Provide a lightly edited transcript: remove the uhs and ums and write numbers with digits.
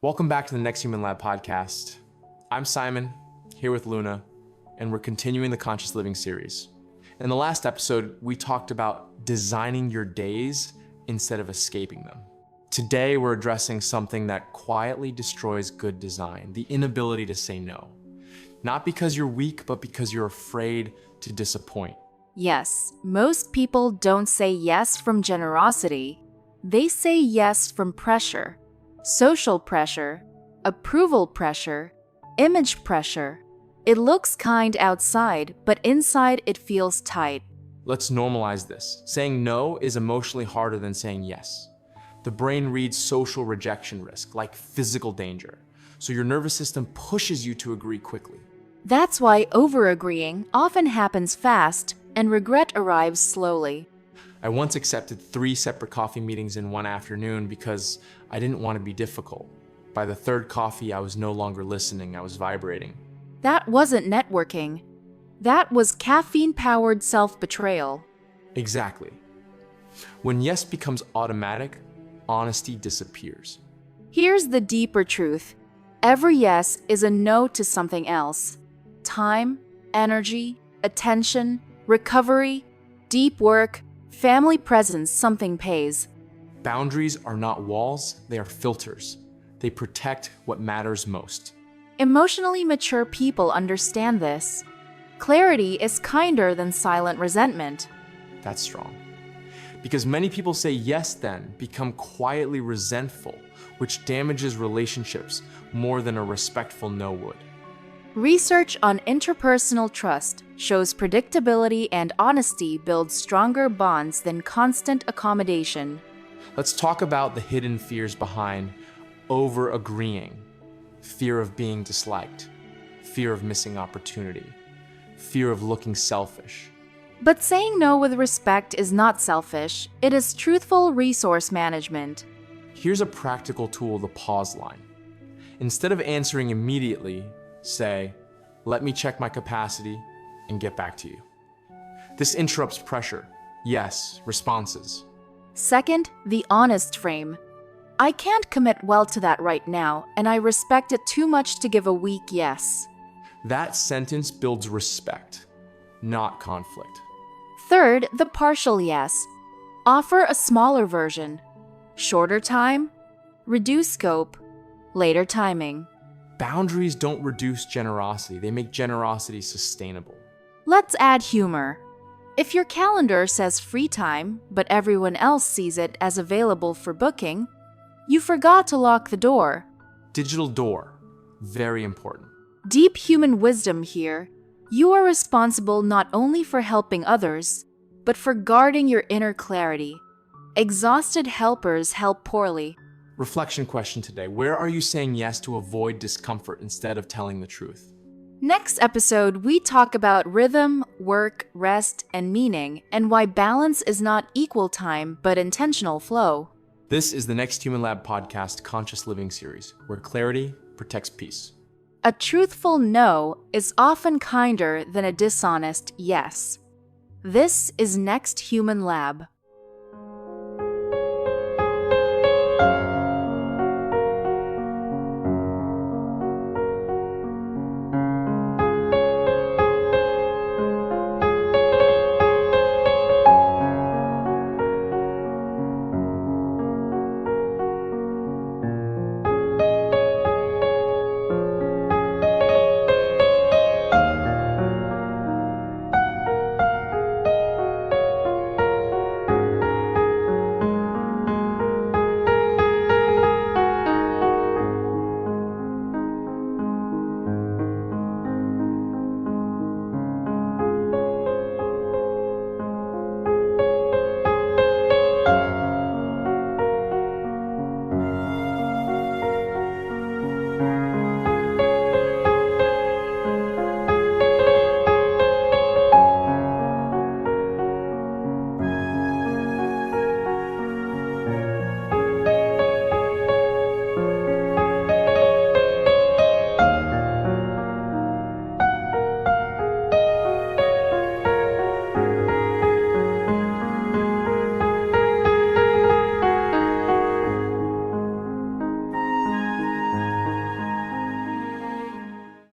Welcome back to the Next Human Lab podcast. I'm Simon, here with Luna, and we're continuing the Conscious Living series. In the last episode, we talked about designing your days instead of escaping them. Today, we're addressing something that quietly destroys good design, the inability to say no. Not because you're weak, but because you're afraid to disappoint. Yes, most people don't say yes from generosity. They say yes from pressure. Social pressure, approval pressure, image pressure. It looks kind outside, but inside it feels tight. Let's normalize this. Saying no is emotionally harder than saying yes. The brain reads social rejection risk, like physical danger. So your nervous system pushes you to agree quickly. That's why over-agreeing often happens fast and regret arrives slowly. I once accepted 3 separate coffee meetings in one afternoon because I didn't want to be difficult. By the third coffee, I was no longer listening, I was vibrating. That wasn't networking. That was caffeine-powered self-betrayal. Exactly. When yes becomes automatic, honesty disappears. Here's the deeper truth. Every yes is a no to something else. Time, energy, attention, recovery, deep work, family presence, something pays. Boundaries are not walls, they are filters. They protect what matters most. Emotionally mature people understand this. Clarity is kinder than silent resentment. That's strong. Because many people say yes then become quietly resentful, which damages relationships more than a respectful no would. Research on interpersonal trust shows predictability and honesty build stronger bonds than constant accommodation. Let's talk about the hidden fears behind over-agreeing. Fear of being disliked, fear of missing opportunity, fear of looking selfish. But saying no with respect is not selfish. It is truthful resource management. Here's a practical tool, the pause line. Instead of answering immediately, say, "Let me check my capacity and get back to you." This interrupts pressure. Yes, responses. Second, the honest frame. I can't commit well to that right now, and I respect it too much to give a weak yes. That sentence builds respect, not conflict. Third, the partial yes. Offer a smaller version. Shorter time, reduce scope, later timing. Boundaries don't reduce generosity, they make generosity sustainable. Let's add humor. If your calendar says free time, but everyone else sees it as available for booking, you forgot to lock the door. Digital door, very important. Deep human wisdom here. You are responsible not only for helping others, but for guarding your inner clarity. Exhausted helpers help poorly. Reflection question today. Where are you saying yes to avoid discomfort instead of telling the truth? Next episode, we talk about rhythm, work, rest, and meaning, and why balance is not equal time, but intentional flow. This is the Next Human Lab podcast Conscious Living series, where clarity protects peace. A truthful no is often kinder than a dishonest yes. This is Next Human Lab.